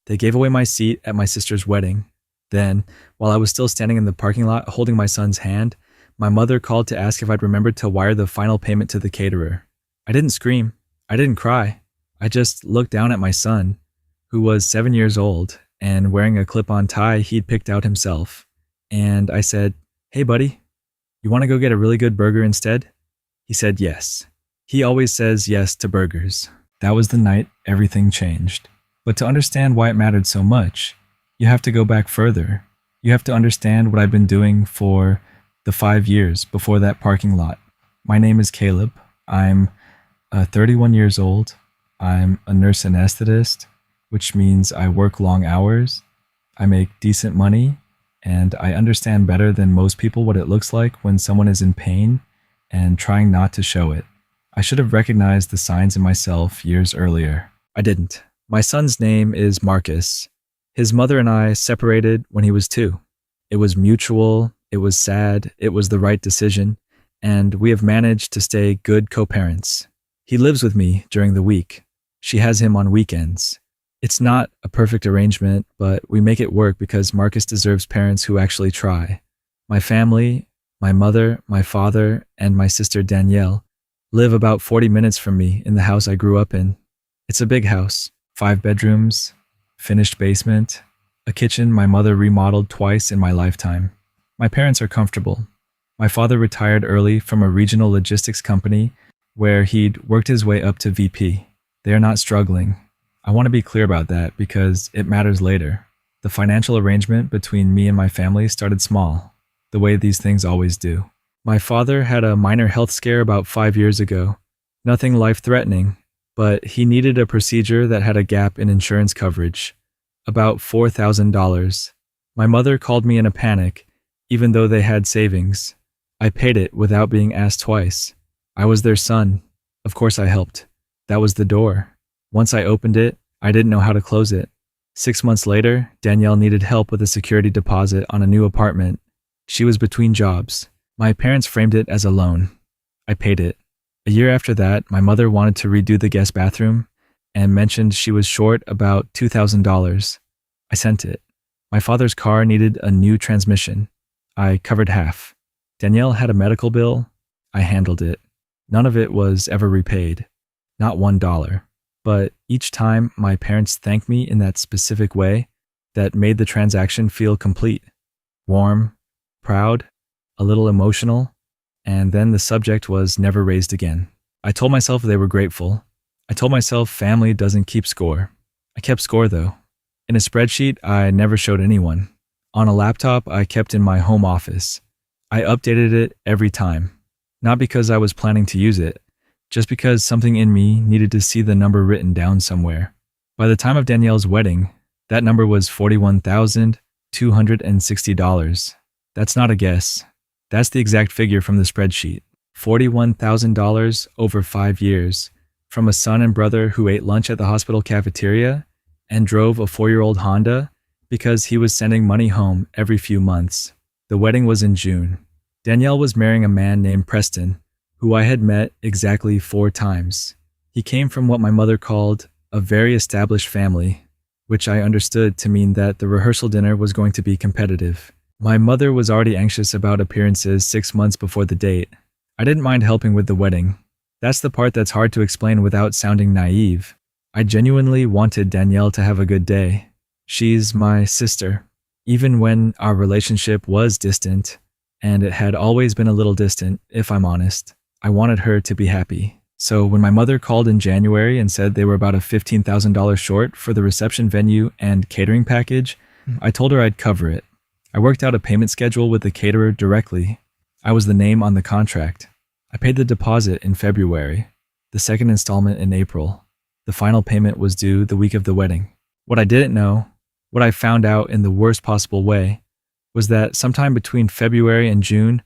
They gave away my seat at my sister's wedding. Then, while I was still standing in the parking lot holding my son's hand, my mother called to ask if I'd remembered to wire the final payment to the caterer. I didn't scream. I didn't cry. I just looked down at my son, who was 7 years old and wearing a clip-on tie he'd picked out himself. And I said, "Hey buddy, you want to go get a really good burger instead?" He said yes. He always says yes to burgers. That was the night everything changed. But to understand why it mattered so much, you have to go back further. You have to understand what I've been doing for the 5 years before that parking lot. My name is Caleb. I'm 31 years old. I'm a nurse anesthetist, which means I work long hours. I make decent money, and I understand better than most people what it looks like when someone is in pain and trying not to show it. I should have recognized the signs in myself years earlier. I didn't. My son's name is Marcus. His mother and I separated when he was 2. It was mutual, it was sad, it was the right decision, and we have managed to stay good co-parents. He lives with me during the week. She has him on weekends. It's not a perfect arrangement, but we make it work because Marcus deserves parents who actually try. My family, my mother, my father, and my sister Danielle live about 40 minutes from me in the house I grew up in. It's a big house, 5 bedrooms, finished basement, a kitchen my mother remodeled twice in my lifetime. My parents are comfortable. My father retired early from a regional logistics company where he'd worked his way up to VP. They are not struggling. I want to be clear about that because it matters later. The financial arrangement between me and my family started small, the way these things always do. My father had a minor health scare about 5 years ago. Nothing life-threatening, but he needed a procedure that had a gap in insurance coverage, about $4,000. My mother called me in a panic, even though they had savings. I paid it without being asked twice. I was their son. Of course I helped. That was the door. Once I opened it, I didn't know how to close it. 6 months later, Danielle needed help with a security deposit on a new apartment. She was between jobs. My parents framed it as a loan. I paid it. A year after that, my mother wanted to redo the guest bathroom and mentioned she was short about $2,000. I sent it. My father's car needed a new transmission. I covered half. Danielle had a medical bill. I handled it. None of it was ever repaid. Not $1. But each time my parents thanked me in that specific way that made the transaction feel complete. Warm, proud, a little emotional, and then the subject was never raised again. I told myself they were grateful. I told myself family doesn't keep score. I kept score though. In a spreadsheet I never showed anyone. On a laptop I kept in my home office. I updated it every time. Not because I was planning to use it, just because something in me needed to see the number written down somewhere. By the time of Danielle's wedding, that number was $41,260. That's not a guess. That's the exact figure from the spreadsheet. $41,000 over 5 years, from a son and brother who ate lunch at the hospital cafeteria and drove a 4-year-old Honda because he was sending money home every few months. The wedding was in June. Danielle was marrying a man named Preston, who I had met exactly 4 times. He came from what my mother called a very established family, which I understood to mean that the rehearsal dinner was going to be competitive. My mother was already anxious about appearances 6 months before the date. I didn't mind helping with the wedding. That's the part that's hard to explain without sounding naive. I genuinely wanted Danielle to have a good day. She's my sister. Even when our relationship was distant, and it had always been a little distant, if I'm honest, I wanted her to be happy. So when my mother called in January and said they were about a $15,000 short for the reception venue and catering package, I told her I'd cover it. I worked out a payment schedule with the caterer directly. I was the name on the contract. I paid the deposit in February, the second installment in April. The final payment was due the week of the wedding. What I didn't know, what I found out in the worst possible way, was that sometime between February and June,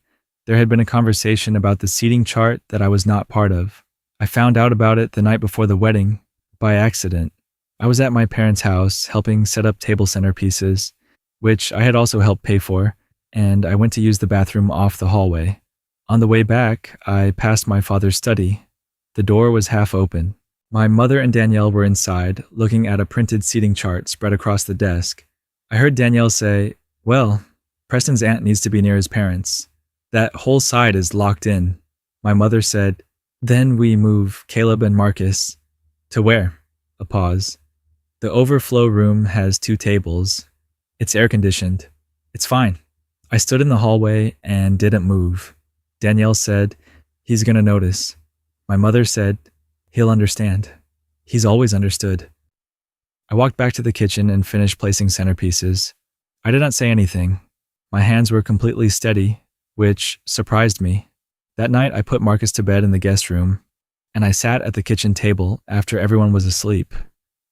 there had been a conversation about the seating chart that I was not part of. I found out about it the night before the wedding, by accident. I was at my parents' house helping set up table centerpieces, which I had also helped pay for, and I went to use the bathroom off the hallway. On the way back, I passed my father's study. The door was half open. My mother and Danielle were inside, looking at a printed seating chart spread across the desk. I heard Danielle say, "Well, Preston's aunt needs to be near his parents. That whole side is locked in." My mother said, "Then we move Caleb and Marcus." "To where?" A pause. "The overflow room has 2 tables. It's air-conditioned. It's fine." I stood in the hallway and didn't move. Danielle said, "He's gonna notice." My mother said, "He'll understand. He's always understood." I walked back to the kitchen and finished placing centerpieces. I did not say anything. My hands were completely steady, which surprised me. That night, I put Marcus to bed in the guest room, and I sat at the kitchen table after everyone was asleep,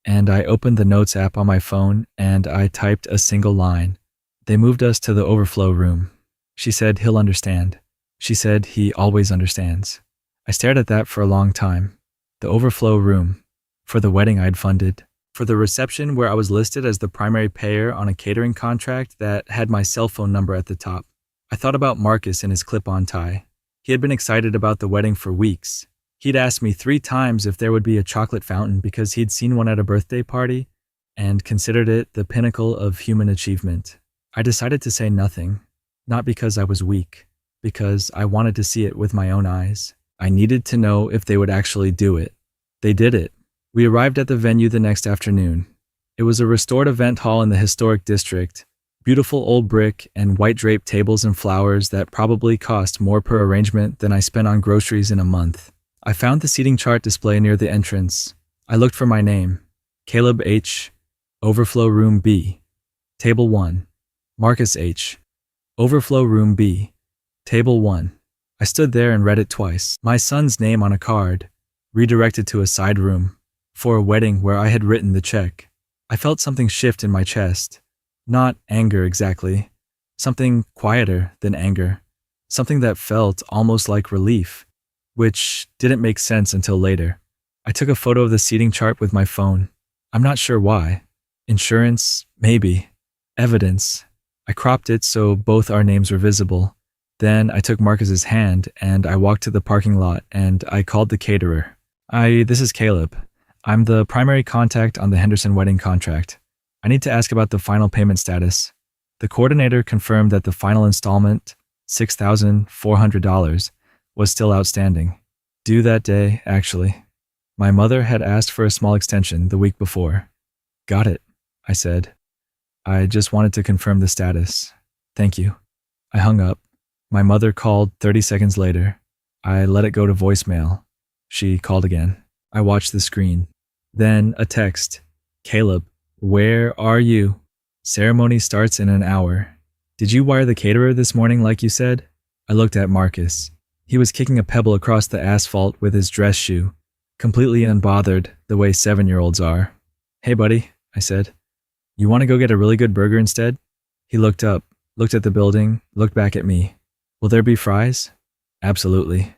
and I opened the notes app on my phone and I typed a single line. "They moved us to the overflow room." She said, "He'll understand." She said, "He always understands." I stared at that for a long time. The overflow room. For the wedding I'd funded. For the reception where I was listed as the primary payer on a catering contract that had my cell phone number at the top. I thought about Marcus in his clip-on tie. He had been excited about the wedding for weeks. He'd asked me 3 times if there would be a chocolate fountain because he'd seen one at a birthday party and considered it the pinnacle of human achievement. I decided to say nothing, not because I was weak, because I wanted to see it with my own eyes. I needed to know if they would actually do it. They did it. We arrived at the venue the next afternoon. It was a restored event hall in the historic district, beautiful old brick and white draped tables and flowers that probably cost more per arrangement than I spent on groceries in a month. I found the seating chart display near the entrance. I looked for my name. Caleb H. Overflow Room B. Table 1. Marcus H. Overflow Room B. Table 1. I stood there and read it twice. My son's name on a card, redirected to a side room, for a wedding where I had written the check. I felt something shift in my chest. Not anger exactly. Something quieter than anger. Something that felt almost like relief, which didn't make sense until later. I took a photo of the seating chart with my phone. I'm not sure why. Insurance? Maybe. Evidence. I cropped it so both our names were visible. Then I took Marcus's hand and I walked to the parking lot and I called the caterer. This is Caleb. I'm the primary contact on the Henderson wedding contract. I need to ask about the final payment status. The coordinator confirmed that the final installment, $6,400, was still outstanding. Due that day, actually. My mother had asked for a small extension the week before. "Got it," I said. "I just wanted to confirm the status. Thank you." I hung up. My mother called 30 seconds later. I let it go to voicemail. She called again. I watched the screen. Then a text. "Caleb, where are you? Ceremony starts in an hour. Did you wire the caterer this morning like you said?" I looked at Marcus. He was kicking a pebble across the asphalt with his dress shoe, completely unbothered the way 7-year-olds are. "Hey buddy," I said. "You want to go get a really good burger instead?" He looked up, looked at the building, looked back at me. "Will there be fries?" "Absolutely."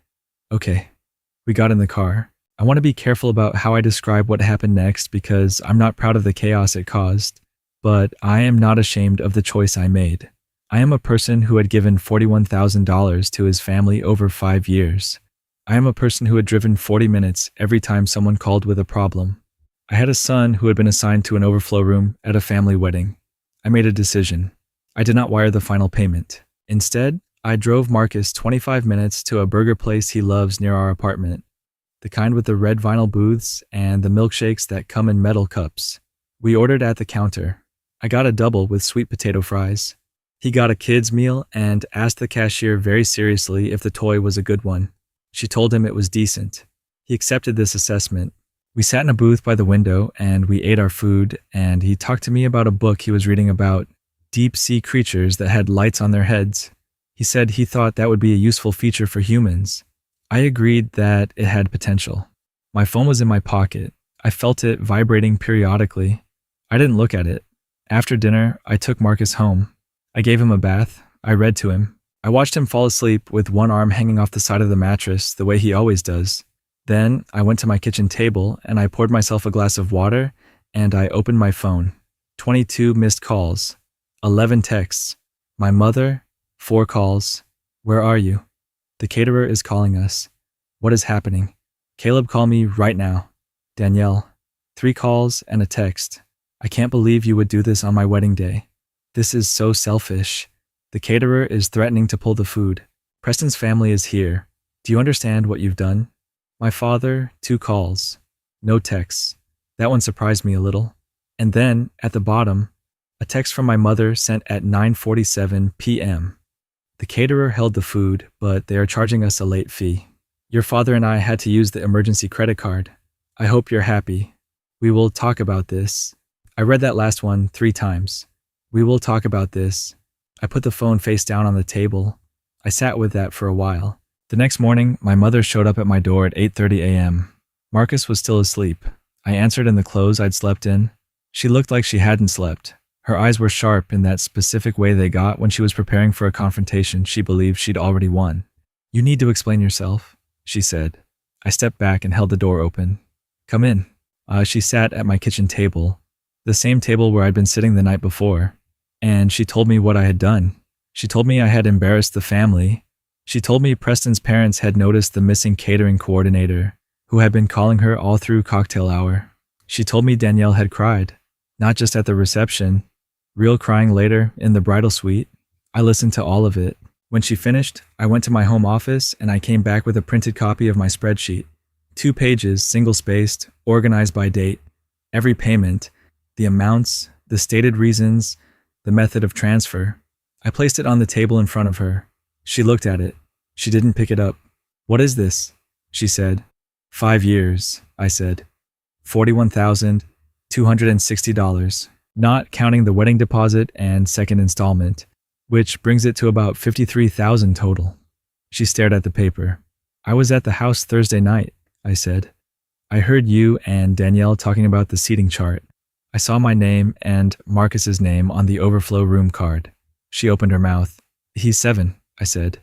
"Okay." We got in the car. I want to be careful about how I describe what happened next because I'm not proud of the chaos it caused, but I am not ashamed of the choice I made. I am a person who had given $41,000 to his family over 5 years. I am a person who had driven 40 minutes every time someone called with a problem. I had a son who had been assigned to an overflow room at a family wedding. I made a decision. I did not wire the final payment. Instead, I drove Marcus 25 minutes to a burger place he loves near our apartment, the kind with the red vinyl booths and the milkshakes that come in metal cups. We ordered at the counter. I got a double with sweet potato fries. He got a kid's meal and asked the cashier very seriously if the toy was a good one. She told him it was decent. He accepted this assessment. We sat in a booth by the window and we ate our food, and he talked to me about a book he was reading about deep-sea creatures that had lights on their heads. He said he thought that would be a useful feature for humans. I agreed that it had potential. My phone was in my pocket. I felt it vibrating periodically. I didn't look at it. After dinner, I took Marcus home. I gave him a bath. I read to him. I watched him fall asleep with one arm hanging off the side of the mattress the way he always does. Then I went to my kitchen table and I poured myself a glass of water and I opened my phone. 22 missed calls. 11 texts. My mother, 4 calls. Where are you? The caterer is calling us. What is happening? Caleb, call me right now. Danielle, 3 calls and a text. I can't believe you would do this on my wedding day. This is so selfish. The caterer is threatening to pull the food. Preston's family is here. Do you understand what you've done? My father, 2 calls. No texts. That one surprised me a little. And then, at the bottom, a text from my mother sent at 9:47 p.m. The caterer held the food, but they are charging us a late fee. Your father and I had to use the emergency credit card. I hope you're happy. We will talk about this. I read that last one 3 times. We will talk about this. I put the phone face down on the table. I sat with that for a while. The next morning, my mother showed up at my door at 8:30 a.m. Marcus was still asleep. I answered in the clothes I'd slept in. She looked like she hadn't slept. Her eyes were sharp in that specific way they got when she was preparing for a confrontation she believed she'd already won. You need to explain yourself, she said. I stepped back and held the door open. Come in. She sat at my kitchen table, the same table where I'd been sitting the night before, and she told me what I had done. She told me I had embarrassed the family. She told me Preston's parents had noticed the missing catering coordinator, who had been calling her all through cocktail hour. She told me Danielle had cried, not just at the reception, real crying later in the bridal suite. I listened to all of it. When she finished, I went to my home office and I came back with a printed copy of my spreadsheet. 2 pages, single-spaced, organized by date. Every payment, the amounts, the stated reasons, the method of transfer. I placed it on the table in front of her. She looked at it. She didn't pick it up. What is this? She said. 5 years, I said. $41,260, not counting the wedding deposit and second installment, which brings it to about $53,000 total. She stared at the paper. I was at the house Thursday night, I said. I heard you and Danielle talking about the seating chart. I saw my name and Marcus's name on the overflow room card. She opened her mouth. He's 7, I said.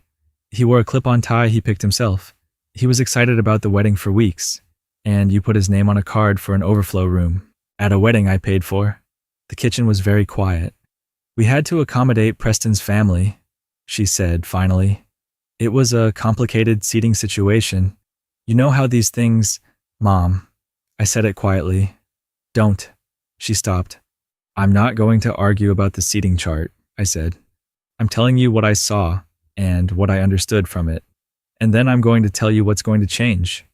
He wore a clip-on tie he picked himself. He was excited about the wedding for weeks, and you put his name on a card for an overflow room at a wedding I paid for. The kitchen was very quiet. We had to accommodate Preston's family, she said finally. It was a complicated seating situation. You know how these things, Mom. I said it quietly. Don't. She stopped. I'm not going to argue about the seating chart, I said. I'm telling you what I saw and what I understood from it. And then I'm going to tell you what's going to change.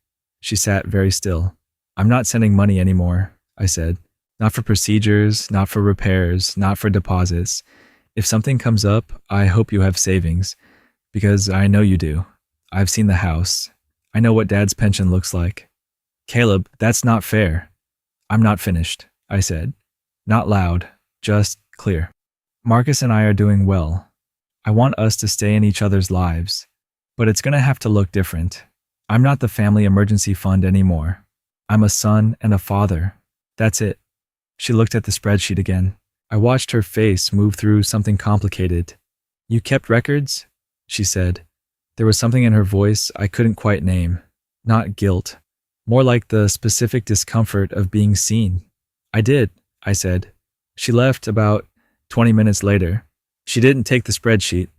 She sat very still. I'm not sending money anymore, I said. Not for procedures, not for repairs, not for deposits. If something comes up, I hope you have savings, because I know you do. I've seen the house. I know what Dad's pension looks like. Caleb, that's not fair. I'm not finished, I said. Not loud, just clear. Marcus and I are doing well. I want us to stay in each other's lives, but it's going to have to look different. I'm not the family emergency fund anymore. I'm a son and a father. That's it. She looked at the spreadsheet again. I watched her face move through something complicated. You kept records? She said. There was something in her voice I couldn't quite name. Not guilt. More like the specific discomfort of being seen. I did, I said. She left about 20 minutes later. She didn't take the spreadsheet.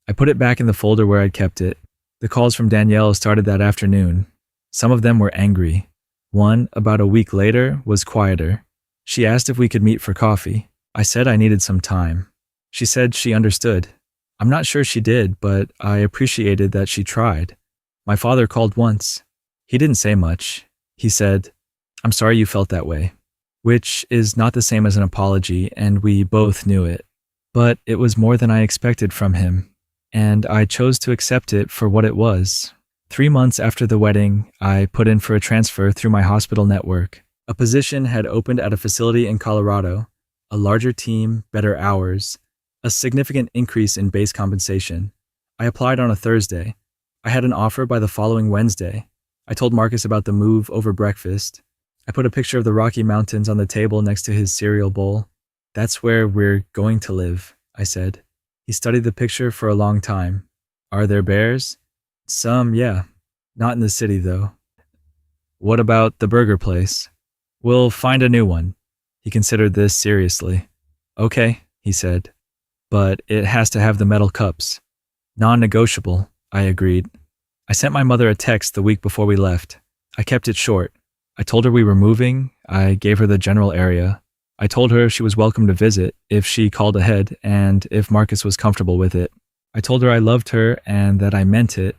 I put it back in the folder where I'd kept it. The calls from Danielle started that afternoon. Some of them were angry. One, about a week later, was quieter. She asked if we could meet for coffee. I said I needed some time. She said she understood. I'm not sure she did, but I appreciated that she tried. My father called once. He didn't say much. He said, I'm sorry you felt that way, which is not the same as an apology, and we both knew it. But it was more than I expected from him, and I chose to accept it for what it was. 3 months after the wedding, I put in for a transfer through my hospital network. A position had opened at a facility in Colorado, a larger team, better hours, a significant increase in base compensation. I applied on a Thursday. I had an offer by the following Wednesday. I told Marcus about the move over breakfast. I put a picture of the Rocky Mountains on the table next to his cereal bowl. That's where we're going to live, I said. He studied the picture for a long time. Are there bears? Some, yeah. Not in the city, though. What about the burger place? We'll find a new one. He considered this seriously. Okay, he said. But it has to have the metal cups. Non-negotiable, I agreed. I sent my mother a text the week before we left. I kept it short. I told her we were moving. I gave her the general area. I told her she was welcome to visit if she called ahead and if Marcus was comfortable with it. I told her I loved her and that I meant it,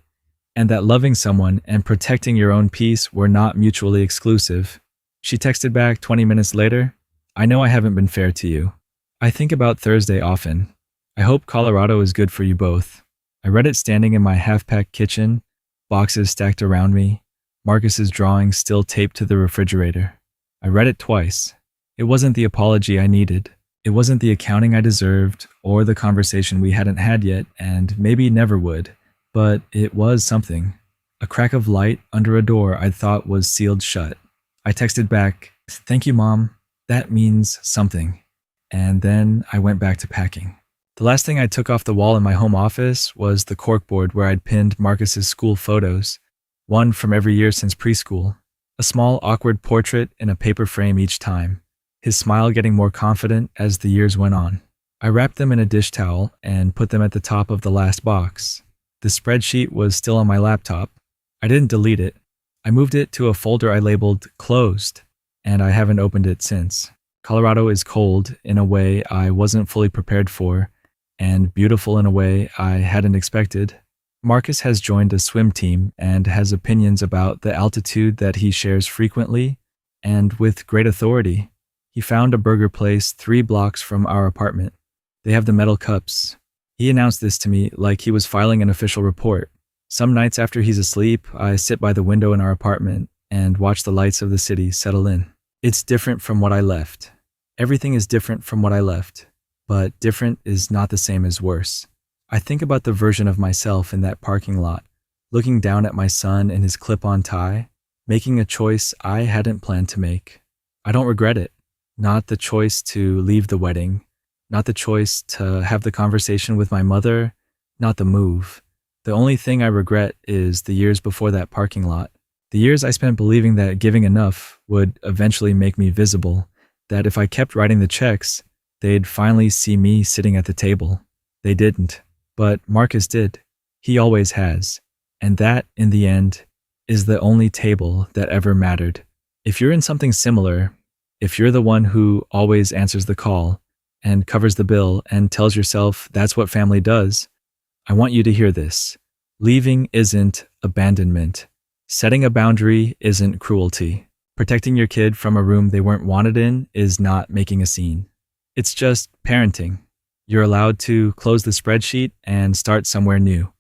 and that loving someone and protecting your own peace were not mutually exclusive. She texted back 20 minutes later, I know I haven't been fair to you. I think about Thursday often. I hope Colorado is good for you both. I read it standing in my half-packed kitchen, boxes stacked around me, Marcus's drawings still taped to the refrigerator. I read it twice. It wasn't the apology I needed. It wasn't the accounting I deserved or the conversation we hadn't had yet and maybe never would, but it was something. A crack of light under a door I thought was sealed shut. I texted back, thank you, Mom. That means something. And then I went back to packing. The last thing I took off the wall in my home office was the corkboard where I'd pinned Marcus's school photos, one from every year since preschool. A small, awkward portrait in a paper frame each time, his smile getting more confident as the years went on. I wrapped them in a dish towel and put them at the top of the last box. The spreadsheet was still on my laptop. I didn't delete it. I moved it to a folder I labeled closed, and I haven't opened it since. Colorado is cold in a way I wasn't fully prepared for, and beautiful in a way I hadn't expected. Marcus has joined a swim team and has opinions about the altitude that he shares frequently and with great authority. He found a burger place 3 blocks from our apartment. They have the metal cups. He announced this to me like he was filing an official report. Some nights after he's asleep, I sit by the window in our apartment and watch the lights of the city settle in. It's different from what I left. Everything is different from what I left, but different is not the same as worse. I think about the version of myself in that parking lot, looking down at my son in his clip-on tie, making a choice I hadn't planned to make. I don't regret it. Not the choice to leave the wedding, not the choice to have the conversation with my mother, not the move. The only thing I regret is the years before that parking lot. The years I spent believing that giving enough would eventually make me visible, that if I kept writing the checks, they'd finally see me sitting at the table. They didn't, but Marcus did. He always has. And that, in the end, is the only table that ever mattered. If you're in something similar, if you're the one who always answers the call and covers the bill and tells yourself that's what family does, I want you to hear this. Leaving isn't abandonment. Setting a boundary isn't cruelty. Protecting your kid from a room they weren't wanted in is not making a scene. It's just parenting. You're allowed to close the spreadsheet and start somewhere new.